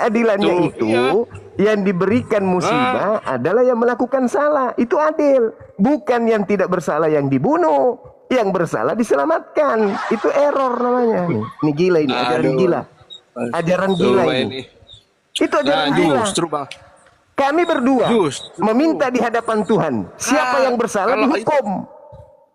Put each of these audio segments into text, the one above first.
Adilannya Tuh, itu iya. yang diberikan musibah adalah yang melakukan salah. Itu adil. Bukan yang tidak bersalah yang dibunuh. Yang bersalah diselamatkan. Itu error namanya. Ini gila ini, ajaran Aduh. gila. Ajaran Tuh, gila Bang, ini. ini. Itu Nah, ajaran gila. justru Bang. Kami berdua Justru. meminta di hadapan Tuhan. Siapa yang bersalah kalau dihukum.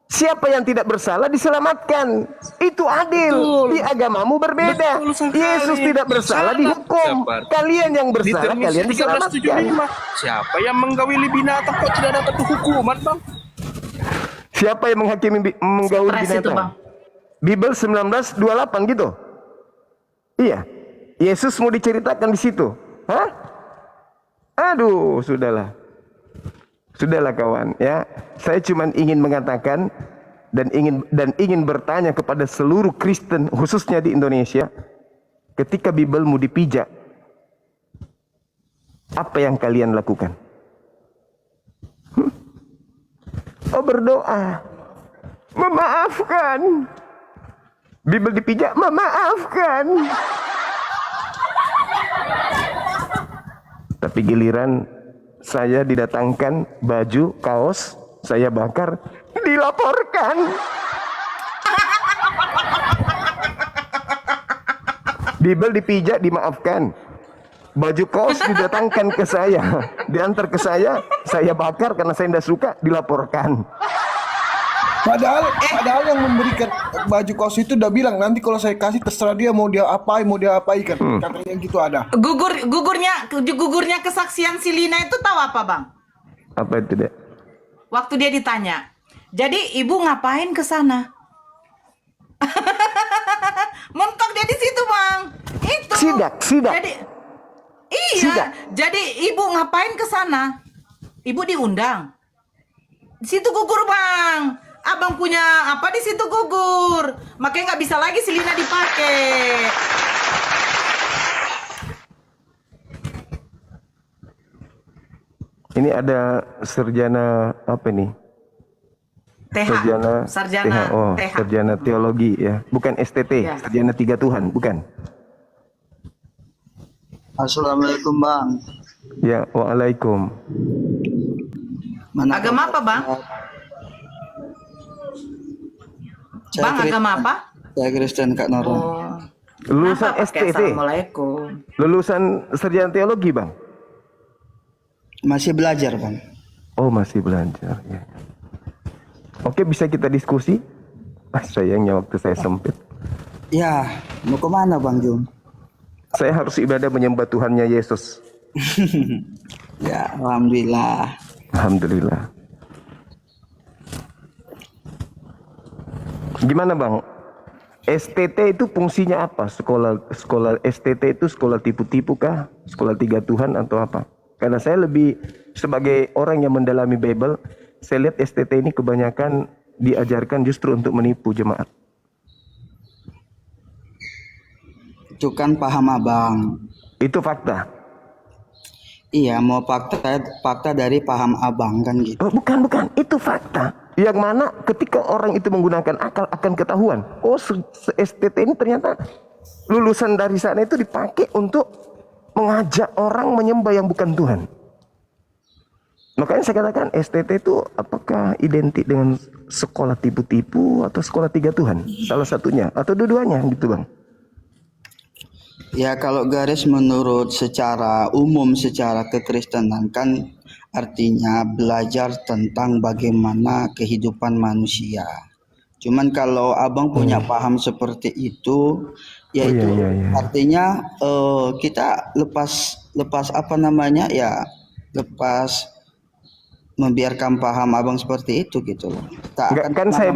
Siapa yang tidak bersalah diselamatkan. Itu adil. Betul. Di agamamu berbeda. Betul sekali. Yesus tidak bersalah Salah. dihukum. Seperti Kalian yang di bersalah Termisi kalian diselamatkan. 1375. Siapa yang menggawili binatang kok tidak dapat hukuman, Bang? Siapa yang menghakimi menggauli Stres itu, binatang? Bang. Bible 19:28 gitu. Iya. Yesus mau diceritakan di situ. Hah? Aduh, sudahlah. Sudahlah kawan, ya. Saya cuma ingin mengatakan dan ingin bertanya kepada seluruh Kristen khususnya di Indonesia, ketika Biblemu dipijak, apa yang kalian lakukan? Oh, berdoa, memaafkan. Bible dipijak, memaafkan. Tapi giliran saya didatangkan baju, kaos, saya bakar, dilaporkan. Bible dipijak, dimaafkan. Baju kaos didatangkan ke saya, diantar ke saya bakar karena saya tidak suka, dilaporkan. Padahal yang memberikan baju kaos itu udah bilang nanti kalau saya kasih terserah dia mau dia apain kan. Katanya gitu ada. Gugurnya kesaksian si Lina itu tahu apa, Bang? Apa itu, Dek? Waktu dia ditanya, jadi ibu ngapain ke sana? Mentok dia di situ, Bang. Itu. Sidak. Jadi, iya. Sidak. Jadi ibu ngapain ke sana? Ibu diundang. Di situ gugur, Bang. Abang punya apa di situ gugur. Makanya nggak bisa lagi si Lina dipakai. Ini ada sarjana apa nih? TH. Sarjana Oh, TH. sarjana teologi ya, bukan STT, Ya. sarjana 3 Tuhan, bukan? Assalamualaikum Bang. Ya, waalaikum. Agama apa, Bang? Bang, agama apa? Saya Kristen Kak Nora. Oh. Lulusan Kenapa pakai STT, Assalamualaikum. lulusan sarjana teologi, Bang. Masih belajar Bang. Oh, masih belajar ya. Oke, bisa kita diskusi? Sayangnya waktu saya sempit. Ya, mau kemana Bang Jum? Saya harus ibadah menyembah Tuhannya Yesus. Ya, Alhamdulillah. Alhamdulillah. Gimana, Bang? STT itu fungsinya apa? Sekolah STT itu sekolah tipu-tipu kah? Sekolah 3 Tuhan atau apa? Karena saya lebih sebagai orang yang mendalami Bible, saya lihat STT ini kebanyakan diajarkan justru untuk menipu jemaat. Itu kan paham Abang. Itu fakta. Iya, mau fakta dari paham Abang kan gitu. Oh, bukan, itu fakta. Yang mana ketika orang itu menggunakan akal akan ketahuan. Oh, STT ini ternyata lulusan dari sana itu dipakai untuk mengajak orang menyembah yang bukan Tuhan. Makanya saya katakan STT itu apakah identik dengan sekolah tipu-tipu atau sekolah 3 Tuhan? Salah satunya atau dua-duanya gitu, Bang. Ya, kalau garis menurut secara umum secara kekristenan kan artinya belajar tentang bagaimana kehidupan manusia. Cuman kalau Abang punya paham seperti itu, yaitu iya. artinya kita lepas apa namanya ya, lepas membiarkan paham Abang seperti itu gitu loh. Enggak, kan saya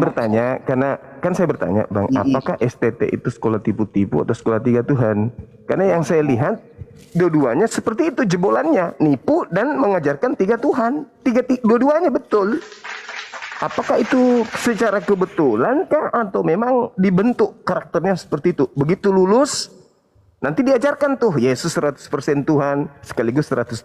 bertanya Bang, apakah STT itu sekolah tipu-tipu atau sekolah 3 Tuhan? Karena yang saya lihat dua-duanya seperti itu jebolannya, nipu dan mengajarkan 3 Tuhan. Dua-duanya betul. Apakah itu secara kebetulan kah atau memang dibentuk karakternya seperti itu? Begitu lulus nanti diajarkan tuh Yesus 100% Tuhan sekaligus 100%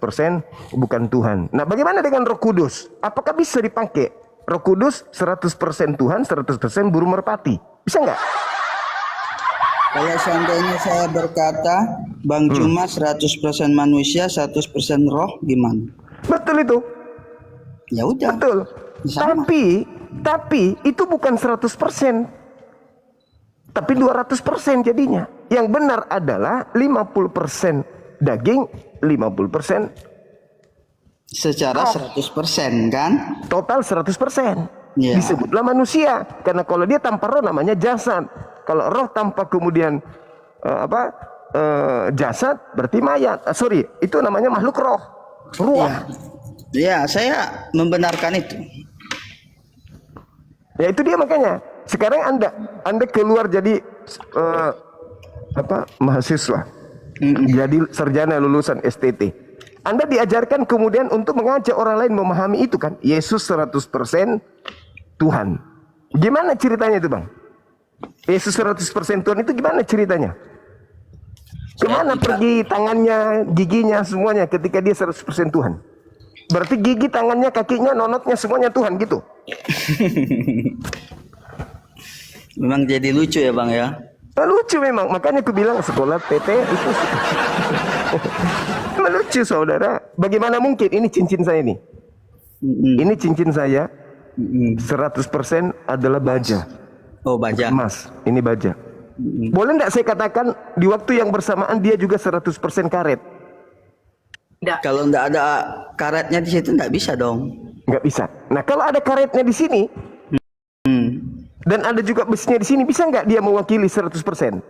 bukan Tuhan. Nah, bagaimana dengan Roh Kudus? Apakah bisa dipakai Roh Kudus 100% Tuhan, 100% burung merpati? Bisa nggak? Kalau seandainya saya berkata Bang Juma 100% manusia, 100% roh, gimana? Betul itu. Ya udah. Betul. Sama. Tapi itu bukan 100%. Tapi 200% jadinya. Yang benar adalah 50% daging, 50% Secara 100% kan? total 100%. Ya. Disebutlah manusia. Karena kalau dia tanpa roh namanya jasad. Kalau roh tanpa kemudian jasad berarti mayat. Sorry, itu namanya makhluk roh. Ruah. Ya, saya membenarkan itu. Ya itu dia makanya. Sekarang Anda keluar jadi mahasiswa. Jadi sarjana lulusan STT. Anda diajarkan kemudian untuk mengajak orang lain memahami itu kan. Yesus 100% Tuhan. Gimana ceritanya itu, Bang? Yesus 100% Tuhan itu gimana ceritanya? Kemana pergi tangannya, giginya, semuanya ketika dia 100% Tuhan? Berarti gigi, tangannya, kakinya, nonotnya semuanya Tuhan gitu. Memang jadi lucu ya Bang ya. Nah, lucu memang, makanya aku bilang sekolah PT itu lucu saudara. Bagaimana mungkin ini cincin saya nih? Ini cincin saya 100% adalah baja. Oh baja. Emas, ini baja. Boleh enggak saya katakan di waktu yang bersamaan dia juga 100% karet? Kalau enggak ada karetnya di situ enggak bisa dong. Enggak bisa. Nah, kalau ada karetnya di sini dan ada juga besinya di sini, bisa enggak dia mewakili 100%?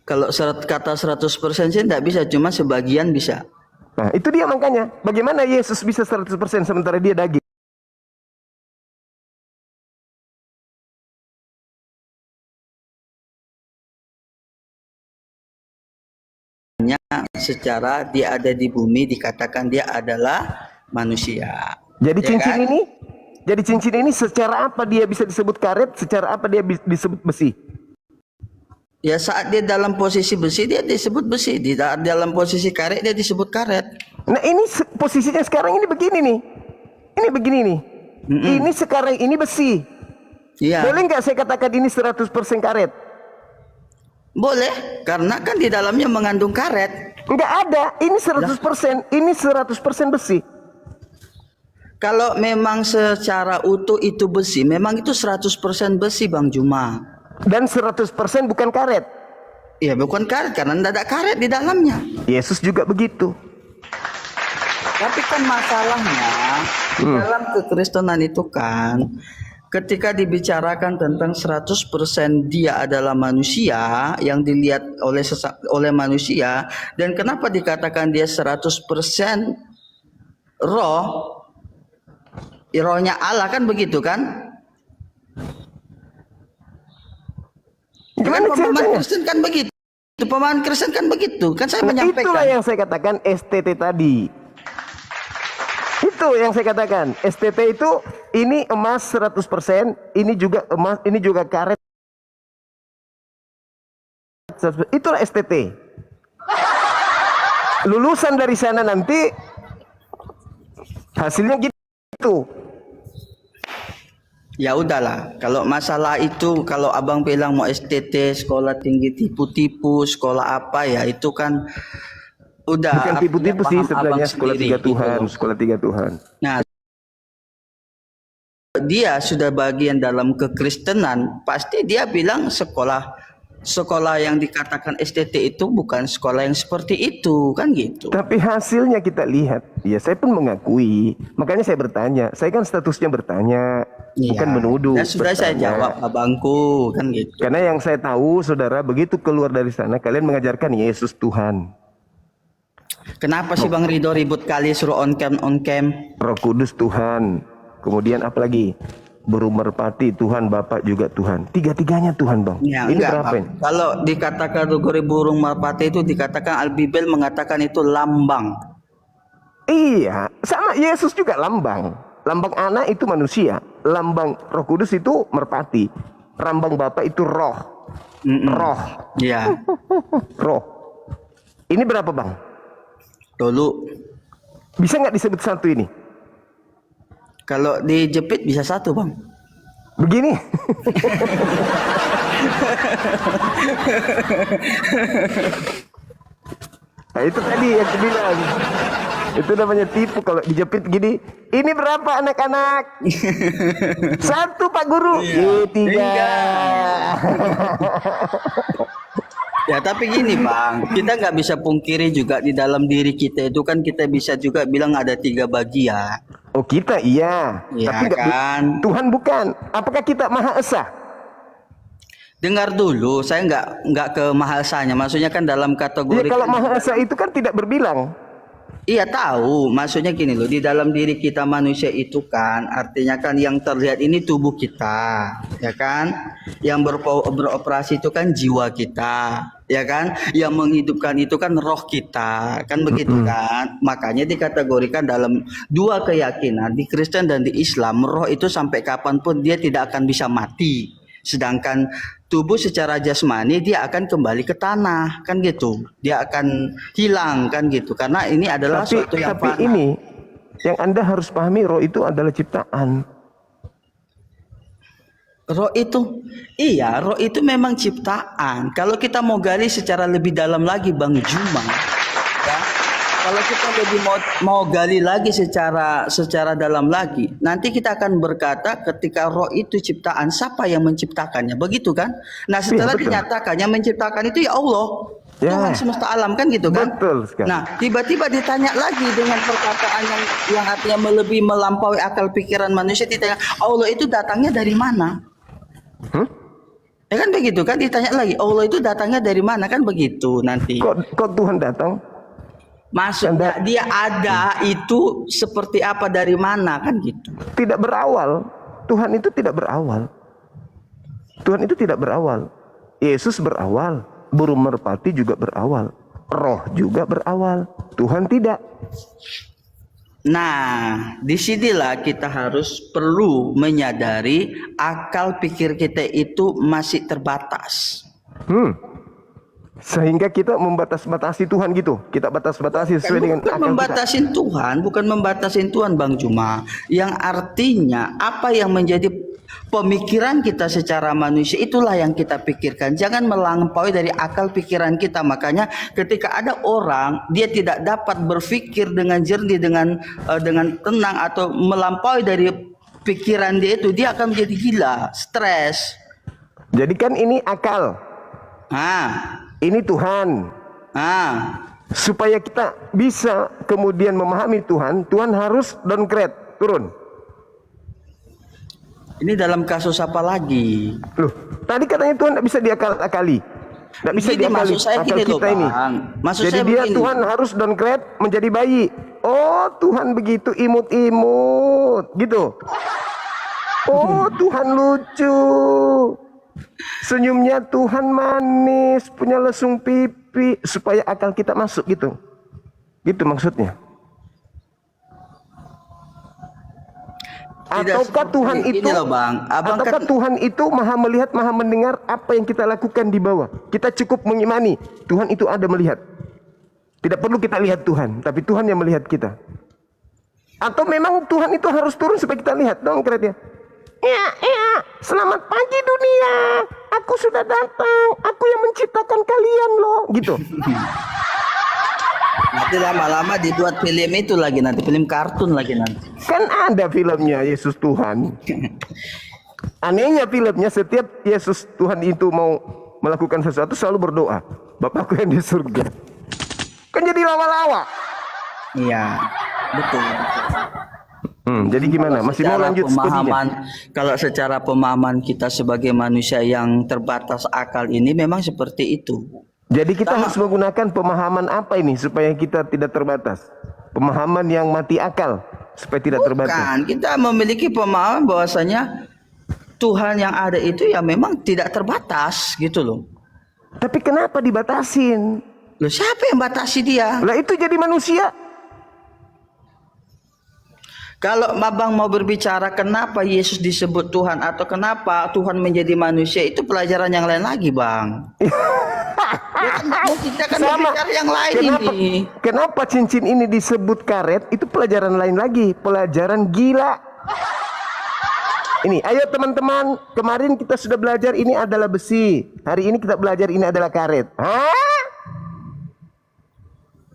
Kalau kata 100% sih enggak bisa, cuma sebagian bisa. Nah, itu dia makanya. Bagaimana Yesus bisa 100% sementara dia daging? Secara dia ada di bumi dikatakan dia adalah manusia. Jadi Ya cincin kan? ini, jadi cincin ini secara apa dia bisa disebut karet? Secara apa dia disebut besi? Ya saat dia dalam posisi besi dia disebut besi, di dalam posisi karet dia disebut karet. Nah, ini posisinya sekarang ini begini nih. Ini begini nih. Ini sekarang ini besi. Iya. Boleh nggak saya katakan ini 100% karet? Boleh, karena kan di dalamnya mengandung karet. Nggak ada. Ini 100%. Ini 100% besi. Kalau memang secara utuh itu besi, memang itu 100% besi Bang Juma. Dan 100% bukan karet. Ya bukan karet, karena tidak ada karet di dalamnya. Yesus juga begitu. Tapi kan masalahnya di dalam kekristenan itu kan ketika dibicarakan tentang 100% dia adalah manusia yang dilihat oleh manusia, dan kenapa dikatakan dia 100% roh, rohnya Allah kan begitu kan? Gimana Kan pemahaman ceritanya? Kristen kan begitu. Pemahaman Kristen kan begitu. Kan saya Nah, itulah menyampaikan. yang saya katakan STT tadi. Itu yang saya katakan. STT itu ini emas 100%, ini juga emas, ini juga karet 100%. Itulah STT. Lulusan dari sana nanti hasilnya gitu. Ya udahlah, kalau masalah itu, kalau abang bilang mau STT, sekolah tinggi tipu-tipu, sekolah apa ya, itu kan udah. Bukan tipu-tipu sih paham sebenarnya, abang sekolah sendiri, tiga Tuhan, gitu. sekolah tiga Tuhan. Nah, dia sudah bagian dalam kekristenan, pasti dia bilang sekolah yang dikatakan STT itu bukan sekolah yang seperti itu, kan gitu. Tapi hasilnya kita lihat, ya saya pun mengakui. Makanya saya bertanya, saya kan statusnya bertanya, bukan menuduh. Dan sudah saya bertanya. jawab abangku, kan gitu. Karena yang saya tahu, saudara, begitu keluar dari sana, kalian mengajarkan Yesus Tuhan. Kenapa sih Bang Ridho ribut kali suruh on cam? Roh Kudus Tuhan. Kemudian apa lagi? Burung merpati Tuhan, Bapak juga Tuhan. Tiga-tiganya Tuhan, Bang. Ya, Ini enggak, berapa Bang. ini? Kalau dikatakan kategori burung merpati itu dikatakan Al-Bibel mengatakan itu lambang. Iya, sama Yesus juga lambang. Lambang anak itu manusia. Lambang Roh Kudus itu merpati. Lambang Bapak itu roh. Roh. Ya. Roh. Ini berapa, Bang? Dulu Bisa nggak disebut satu ini? kalau dijepit bisa satu Bang. Begini. Nah, itu tadi yang aku bilang. Itu namanya tipu kalau dijepit gini. Ini berapa anak-anak? 1 Pak Guru. Tiga. Ya tapi gini Bang, kita nggak bisa pungkiri juga di dalam diri kita itu kan kita bisa juga bilang ada 3 bagian. Oh kita iya. Iya Tapi nggak kan? Tuhan bukan. Apakah kita Maha Esa? Dengar dulu, saya nggak ke Maha Esanya. Maksudnya kan dalam Ya, kategori kalau Maha Esa itu kan tidak berbilang. iya tahu, maksudnya gini loh, di dalam diri kita manusia itu kan artinya kan yang terlihat ini tubuh kita, ya kan? Yang beroperasi itu kan jiwa kita, ya kan? Yang menghidupkan itu kan roh kita, kan begitu kan? Makanya dikategorikan dalam 2 keyakinan di Kristen dan di Islam, roh itu sampai kapanpun dia tidak akan bisa mati. Sedangkan tubuh secara jasmani dia akan kembali ke tanah, kan gitu. Dia akan hilang, kan gitu. Karena ini adalah suatu yang Tapi fana. ini yang Anda harus pahami, roh itu adalah ciptaan. Roh itu, iya, roh itu memang ciptaan. Kalau kita mau gali secara lebih dalam lagi, Bang Juma, ya, kalau kita lebih mau gali lagi secara dalam lagi, nanti kita akan berkata ketika roh itu ciptaan, siapa yang menciptakannya, begitu kan? Nah setelah betul. dinyatakan yang menciptakan itu ya Allah, Ya. Tuhan semesta alam, kan gitu kan? Betul sekali. Nah tiba-tiba ditanya lagi dengan perkataan yang artinya melebihi melampaui akal pikiran manusia, ditanya Allah itu datangnya dari mana? Ya kan begitu kan, ditanya lagi Allah itu datangnya dari mana, kan begitu nanti. Kok Tuhan datang? Maksudnya dia ada itu seperti apa, dari mana, kan gitu. Tidak berawal. Tuhan itu tidak berawal. Tuhan itu tidak berawal. Yesus berawal. Burung merpati juga berawal. Roh juga berawal. Tuhan tidak. Nah, disinilah kita harus perlu menyadari akal pikir kita itu masih terbatas. Sehingga kita membatas-batasi Tuhan gitu. Kita batas-batasi sesuai dengan Bukan akal kita. membatasin Tuhan, bukan membatasin Tuhan, Bang Juma. Yang artinya apa yang menjadi pemikiran kita secara manusia itulah yang kita pikirkan. Jangan melampaui dari akal pikiran kita. Makanya ketika ada orang dia tidak dapat berpikir dengan jernih, dengan tenang, atau melampaui dari pikiran dia itu, dia akan menjadi gila, stres. Jadi kan ini akal. Ini Tuhan. Supaya kita bisa kemudian memahami Tuhan, Tuhan harus downgrade, turun. Ini dalam kasus apa lagi? Loh, tadi katanya Tuhan tidak bisa diakal-akali. Tidak bisa Gini, diakali maksud saya akal gini loh, kita ini. Bang. Maksud Jadi saya dia begini. Tuhan harus downgrade menjadi bayi. Oh, Tuhan begitu imut-imut, gitu. Oh, Tuhan lucu. Senyumnya Tuhan manis, punya lesung pipi, supaya akal kita masuk gitu. Gitu maksudnya. Tidak Ataukah seperti Tuhan ini itu loh, Bang. Abang ataukah kan- Tuhan itu maha melihat, maha mendengar apa yang kita lakukan di bawah. Kita cukup mengimani Tuhan itu ada melihat. Tidak perlu kita lihat Tuhan, tapi Tuhan yang melihat kita. Atau memang Tuhan itu harus turun supaya kita lihat dong keretnya. Ya, selamat pagi dunia. Aku sudah datang. Aku yang menciptakan kalian loh. Gitu. Nanti lama-lama dibuat film itu lagi, nanti film kartun lagi nanti. Kan ada filmnya Yesus Tuhan. Anehnya filmnya setiap Yesus Tuhan itu mau melakukan sesuatu selalu berdoa. Bapakku yang di surga. Kan jadi lawa-lawa. Iya, betul. Jadi gimana? Masih mau Secara lanjut studinya? kalau secara pemahaman kita sebagai manusia yang terbatas akal ini memang seperti itu. Jadi kita harus menggunakan pemahaman apa ini supaya kita tidak terbatas? Pemahaman yang mati akal supaya tidak terbatas. Bukan, kita memiliki pemahaman bahwasanya Tuhan yang ada itu ya memang tidak terbatas gitu loh. Tapi kenapa dibatasin? Loh, siapa yang batasi dia? Lah itu jadi manusia. Kalau Abang mau berbicara kenapa Yesus disebut Tuhan atau kenapa Tuhan menjadi manusia, itu pelajaran yang lain lagi, Bang. Kita kan berbicara yang lain ini. Kenapa cincin ini disebut karet? Itu pelajaran lain lagi, pelajaran gila. Ini, ayo teman-teman, kemarin kita sudah belajar ini adalah besi. Hari ini kita belajar ini adalah karet. Hah?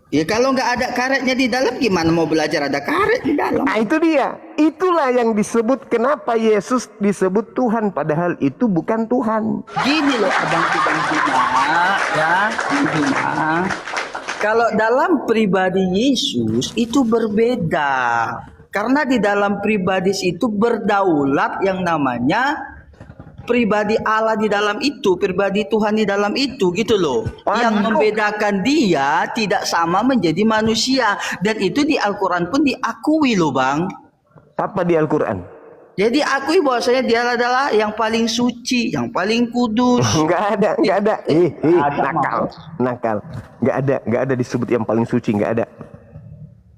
Ya kalau nggak ada karetnya di dalam gimana mau belajar ada karet di dalam? Nah itu dia. Itulah yang disebut kenapa Yesus disebut Tuhan padahal itu bukan Tuhan. Gini loh Abang Juma, ya, Juma. Kalau dalam pribadi Yesus itu berbeda. Karena di dalam pribadi itu berdaulat yang namanya pribadi Allah di dalam itu, pribadi Tuhan di dalam itu gitu loh. Yang membedakan dia tidak sama menjadi manusia dan itu di Al-Qur'an pun diakui loh, Bang. Apa di Al-Quran? Jadi akui bahwasanya dia adalah yang paling suci, yang paling kudus. Enggak ada. Nakal. Enggak ada disebut yang paling suci, enggak ada.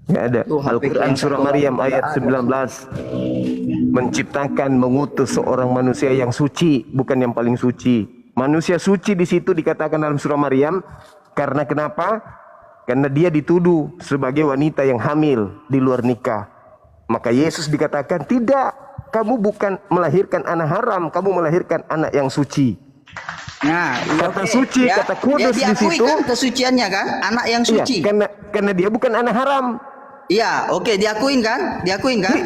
Enggak ada. Al-Quran surah Maryam ayat 19 menciptakan, mengutus seorang manusia yang suci, bukan yang paling suci. Manusia suci di situ dikatakan dalam surah Maryam karena kenapa? Karena dia dituduh sebagai wanita yang hamil di luar nikah. Maka Yesus dikatakan, tidak, kamu bukan melahirkan anak haram, kamu melahirkan anak yang suci. Nah, Kata suci, ya, kata kudus ya, di situ. kan kesuciannya kan, anak yang suci. Iya, karena dia bukan anak haram. Iya, oke, diakuin kan?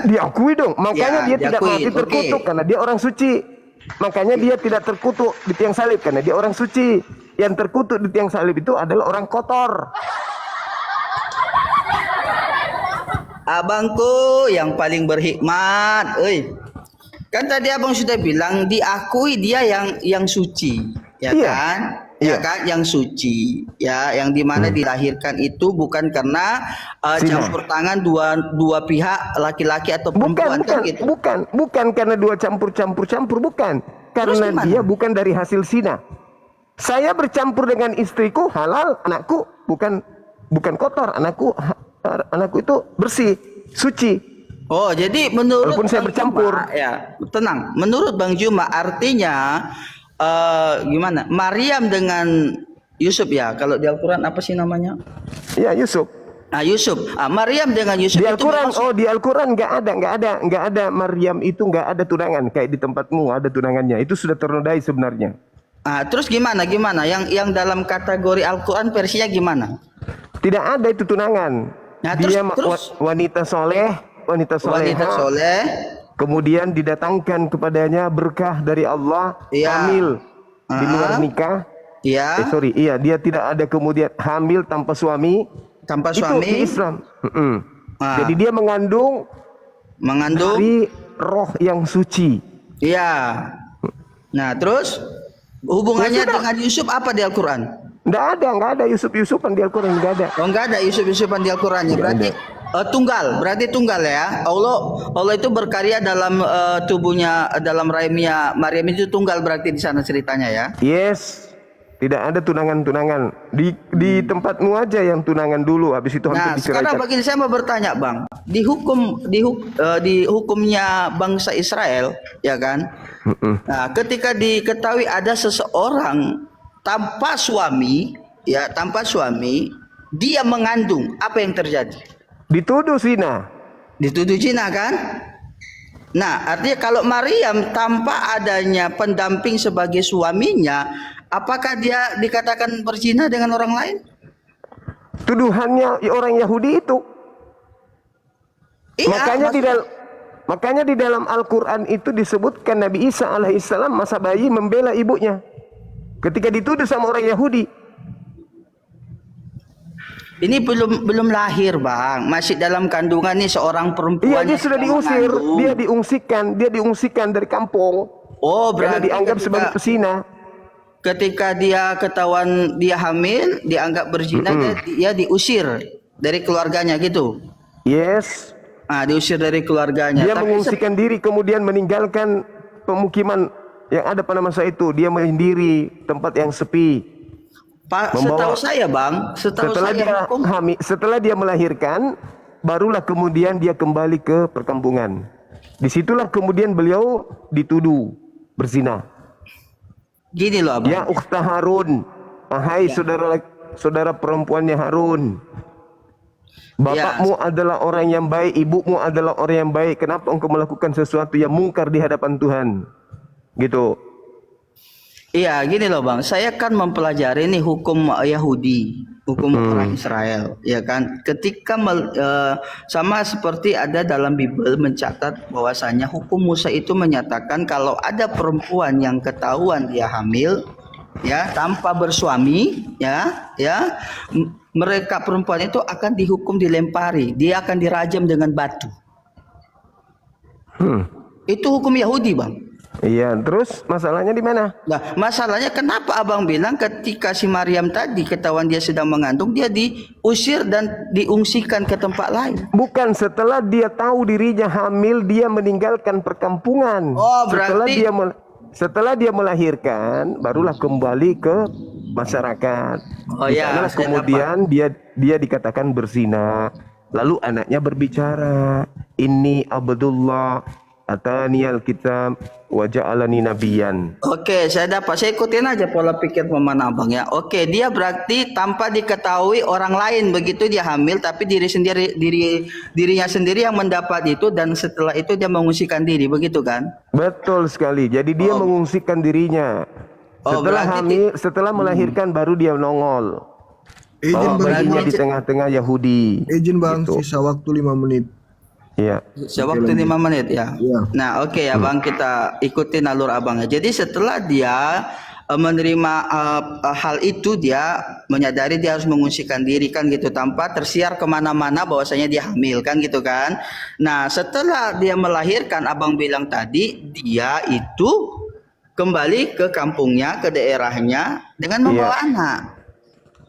Diakui dong. Makanya Ya, dia tidak diakui, mati terkutuk karena dia orang suci. Makanya dia tidak terkutuk di tiang salib karena dia orang suci. Yang terkutuk di tiang salib itu adalah orang kotor. Abangku yang paling berhikmat, kan tadi abang sudah bilang diakui dia yang suci, ya Iya. kan? Iya. Ya kan, yang suci, ya, yang dimana dilahirkan itu bukan karena campur tangan dua pihak laki-laki atau perempuan kan gitu. Bukan karena dua campur, bukan. Karena gimana? dia bukan dari hasil zina. Saya bercampur dengan istriku halal, anakku bukan kotor, anakku itu bersih, suci. Oh, jadi menurut Walaupun saya Bang bercampur. Juma, ya, tenang. Menurut Bang Juma artinya gimana? Maryam dengan Yusuf ya. Kalau di Al-Qur'an apa sih namanya? Ya, Yusuf. Nah, Yusuf. Maryam dengan Yusuf Di itu Al-Quran, memang- di Al-Quran nggak ada Maryam itu nggak ada tunangan kayak di tempatmu ada tunangannya. Itu sudah ternodai sebenarnya. terus gimana? Yang dalam kategori Al-Qur'an versinya gimana? Tidak ada itu tunangan. Nah, Dia terus? wanita soleh, wanita Wanita soleh. Kemudian didatangkan kepadanya berkah dari Allah, Iya. hamil di luar nikah. Ya, Dia tidak ada kemudian hamil tanpa suami. tanpa Itu suami. di Islam. Ah. Jadi dia mengandung Mengandung. dari roh yang suci. Iya. Nah, terus hubungannya Ya sudah. dengan Yusuf apa di Al-Qur'an? Nggak ada Yusuf-Yusufan di Al-Quran, nggak ada. Oh, enggak ada Yusuf-Yusufan di Al-Qur'annya. Berarti berarti tunggal ya. Allah itu berkarya dalam tubuhnya, dalam rahimnya Maryam itu tunggal berarti di sana ceritanya ya. Yes, tidak ada tunangan-tunangan di tempatmu aja yang tunangan dulu, habis itu Nah, hampir sekarang diceraikan. begini saya mau bertanya, Bang. Di hukumnya bangsa Israel, ya kan? Nah, ketika diketahui ada seseorang tanpa suami, dia mengandung, apa yang terjadi? Dituduh zina. Dituduh zina kan? Nah, artinya kalau Maryam tanpa adanya pendamping sebagai suaminya, apakah dia dikatakan berzina dengan orang lain? Tuduhannya orang Yahudi itu. Iya, Makanya di dalam Al-Quran itu disebutkan Nabi Isa alaihissalam masa bayi membela ibunya. Ketika dituduh sama orang Yahudi. Ini belum lahir, Bang. Masih dalam kandungan nih seorang perempuan. Iya, dia yang sudah sedang diusir. mengandung. Dia diungsikan dari kampung. Oh, Karena berarti dianggap sebagai pesina. ketika dia ketahuan dia hamil, dianggap berzina, dia diusir dari keluarganya gitu. Yes. Diusir dari keluarganya. Dia Tapi mengungsikan diri kemudian meninggalkan pemukiman yang ada pada masa itu. Dia menyendiri tempat yang sepi. setahu saya, Bang, setelah dia melahirkan, barulah kemudian dia kembali ke perkampungan. Disitulah kemudian beliau dituduh berzina. Gini loh, Abang. Ya ukhta Harun, hai saudara perempuannya Harun. Bapakmu adalah orang yang baik, ibumu adalah orang yang baik. Kenapa engkau melakukan sesuatu yang mungkar di hadapan Tuhan? Gitu. Iya, gini loh Bang, saya kan mempelajari nih hukum Yahudi, hukum orang Israel, ya kan. Ketika sama seperti ada dalam Bible mencatat bahwasanya hukum Musa itu menyatakan kalau ada perempuan yang ketahuan dia hamil, ya, tanpa bersuami, mereka perempuan itu akan dihukum dilempari, dia akan dirajam dengan batu. Itu hukum Yahudi, Bang. Iya, terus masalahnya di mana? Nah, masalahnya kenapa Abang bilang ketika si Maryam tadi ketahuan dia sedang mengandung, dia diusir dan diungsikan ke tempat lain? Bukan, setelah dia tahu dirinya hamil, dia meninggalkan perkampungan. Oh, berarti Setelah dia melahirkan, barulah kembali ke masyarakat. Oh Di ya, sanalah kemudian dia dikatakan berzina. Lalu anaknya berbicara, "Inni Abdullah ataniyal kitab wa ja'alani nabiyan." Oke, saya ikutin aja pola pikir pemahaman Abang ya. Oke, dia berarti tanpa diketahui orang lain begitu dia hamil, tapi dirinya sendiri yang mendapat itu, dan setelah itu dia mengungsikan diri, begitu kan? Betul sekali. Jadi dia mengungsikan dirinya. Setelah melahirkan baru dia nongol. Izin Bang, bayinya di tengah-tengah Yahudi. izin Bang, Gitu. sisa waktu 5 menit. Iya. Sewaktu 5 menit ya. Iya. Nah, oke ya Bang, kita ikutin alur Abang ya. Jadi setelah dia menerima hal itu, dia menyadari dia harus mengungsikan diri kan gitu, tanpa tersiar kemana-mana bahwasanya dia hamil kan gitu kan. Nah, setelah dia melahirkan, Abang bilang tadi dia itu kembali ke kampungnya, ke daerahnya dengan membawa anak.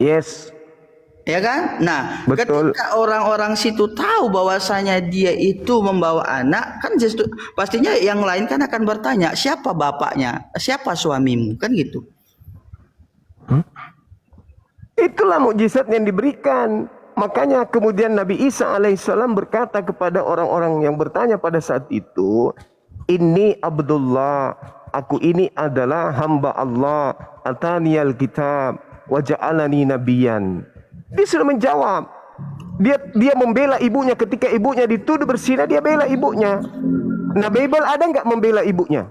Yes. Ya kan? Nah, Betul. ketika orang-orang situ tahu bahwasanya dia itu membawa anak, kan justru pastinya yang lain kan akan bertanya, siapa bapaknya, siapa suamimu, kan gitu. Itulah mukjizat yang diberikan. Makanya kemudian Nabi Isa alaihissalam berkata kepada orang-orang yang bertanya pada saat itu, "Inni Abdullah, aku ini adalah hamba Allah, ataniyal kitab wa ja'alani nabiyan." Dia sudah menjawab. Dia membela ibunya ketika ibunya dituduh berzina, dia bela ibunya. Nah, Bible ada nggak membela ibunya?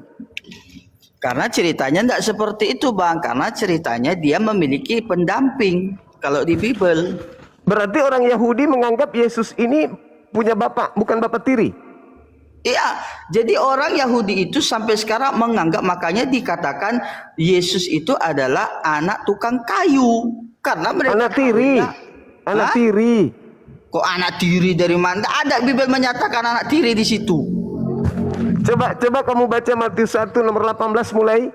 Karena ceritanya tidak seperti itu Bang, karena ceritanya dia memiliki pendamping kalau di Bible. Berarti orang Yahudi menganggap Yesus ini punya bapak, bukan bapak tiri. Iya, jadi orang Yahudi itu sampai sekarang menganggap, makanya dikatakan Yesus itu adalah anak tukang kayu. Karena mereka Anak tiri. Anak tiri. Kok anak tiri dari mana? Ada Bible menyatakan anak tiri di situ. Coba kamu baca Matius 1 nomor 18 mulai.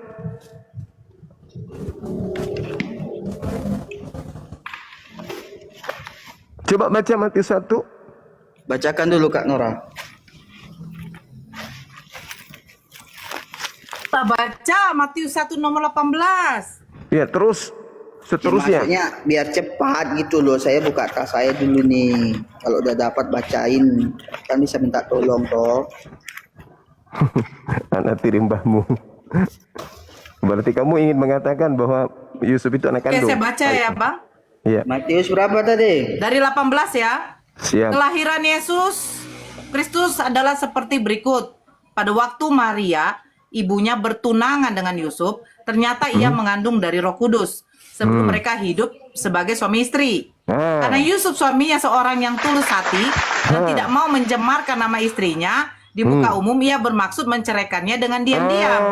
Coba baca Matius 1. Bacakan dulu Kak Nora. Kita baca Matius 1 nomor 18. Ya, terus seterusnya. Maksudnya biar cepat gitu loh. Saya buka tas saya dulu nih. Kalau udah dapat bacain, kan bisa minta tolong toh. Anak tiri mbahmu. Berarti kamu ingin mengatakan bahwa Yusuf itu anak Oke, kandung. saya baca ya, Bang. Iya, Matius berapa tadi? Dari 18 ya. siap. Kelahiran Yesus Kristus adalah seperti berikut. Pada waktu Maria, ibunya bertunangan dengan Yusuf, ternyata ia mengandung dari Roh Kudus sebelum mereka hidup sebagai suami istri. Karena Yusuf suaminya seorang yang tulus hati dan tidak mau mencemarkan nama istrinya di muka umum, ia bermaksud menceraikannya dengan diam-diam.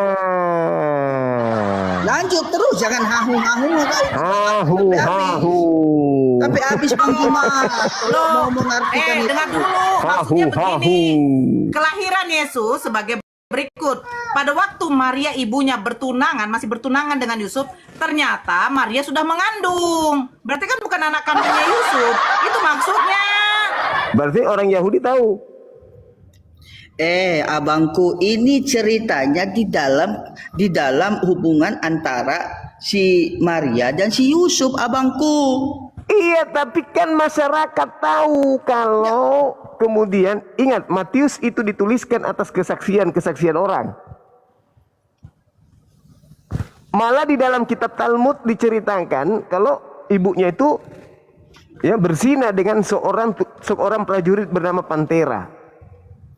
Lanjut terus, jangan hahu-hahu. Hahu. Tapi habis pengumuman. Mau mengartikan itu. Dengar dulu, maksudnya begini. Kelahiran Yesus sebagai berikut. Pada waktu Maria ibunya masih bertunangan dengan Yusuf, ternyata Maria sudah mengandung. Berarti kan bukan anak kandungnya Yusuf. Itu maksudnya. Berarti orang Yahudi tahu. Abangku, ini ceritanya di dalam hubungan antara si Maria dan si Yusuf, abangku. Iya, tapi kan masyarakat tahu kalau kemudian ingat Matius itu dituliskan atas kesaksian orang. Malah di dalam kitab Talmud diceritakan kalau ibunya itu ya berzina dengan seorang prajurit bernama Pantera.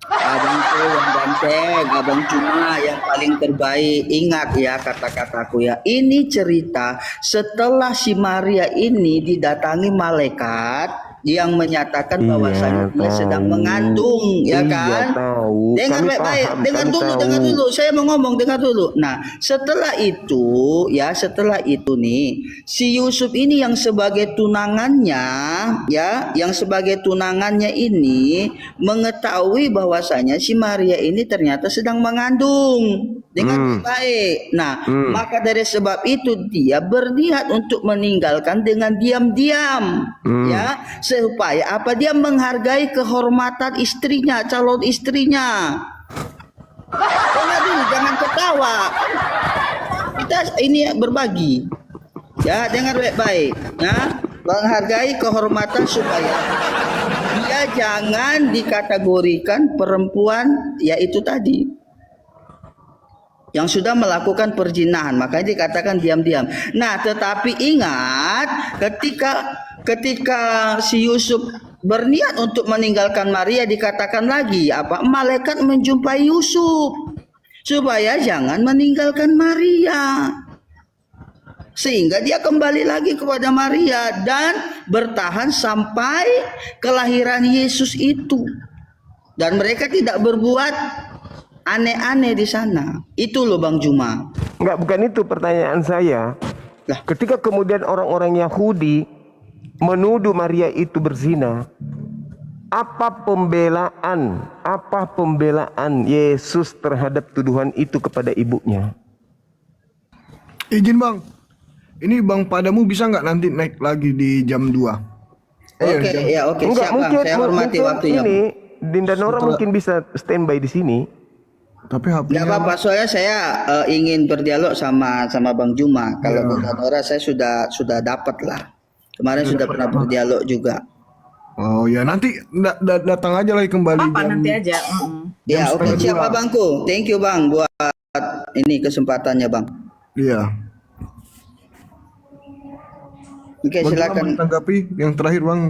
Abangku yang ganteng, abang cuma yang paling terbaik. Ingat ya kata-kataku ya. Ini cerita setelah si Maria ini didatangi malaikat yang menyatakan bahwasanya dia sedang mengandung, ya Iya, kan? tahu. Dengar Kami baik-baik, paham, dengar kami dulu, tahu. dengar dulu. Saya mau ngomong, dengar dulu. Nah, setelah itu nih, si Yusuf ini yang sebagai tunangannya, ya, yang sebagai tunangannya ini mengetahui bahwasanya si Maria ini ternyata sedang mengandung. Dengar baik. Nah, maka dari sebab itu dia berniat untuk meninggalkan dengan diam-diam, ya, supaya apa? Dia menghargai kehormatan istrinya, calon istrinya. Dengar dulu, jangan ketawa. Kita ini berbagi. Ya, dengar baik-baik. Ya, menghargai kehormatan supaya dia jangan dikategorikan perempuan, yaitu tadi yang sudah melakukan perzinahan, makanya dikatakan diam-diam. Nah, tetapi ingat ketika si Yusuf berniat untuk meninggalkan Maria, dikatakan lagi apa? Malaikat menjumpai Yusuf supaya jangan meninggalkan Maria. Sehingga dia kembali lagi kepada Maria dan bertahan sampai kelahiran Yesus itu. Dan mereka tidak berbuat aneh-aneh di sana. Itu loh Bang Juma. Enggak, bukan itu pertanyaan saya. Lah. Ketika kemudian orang-orang Yahudi menuduh Maria itu berzina, apa pembelaan Yesus terhadap tuduhan itu kepada ibunya? Izin Bang, ini Bang Padamu bisa nggak nanti naik lagi di jam 2? Oke, ya oke. Enggak, Siap Bang, saya hormati mungkin waktunya. ini Dinda Nora mungkin bisa standby di sini. Tapi HP-nya Tidak apa-apa, soalnya saya ingin berdialog sama Bang Juma. Kalau Bang Nora saya sudah dapat lah. Kemarin sudah pernah berdialog juga. Oh ya, nanti datang aja lagi kembali Apa jam. nanti aja. Ya oke, setengah siapa dua. Bangku? Thank you Bang buat ini kesempatannya Bang. Iya. Oke, Bagaimana silakan. menanggapi yang terakhir Bang?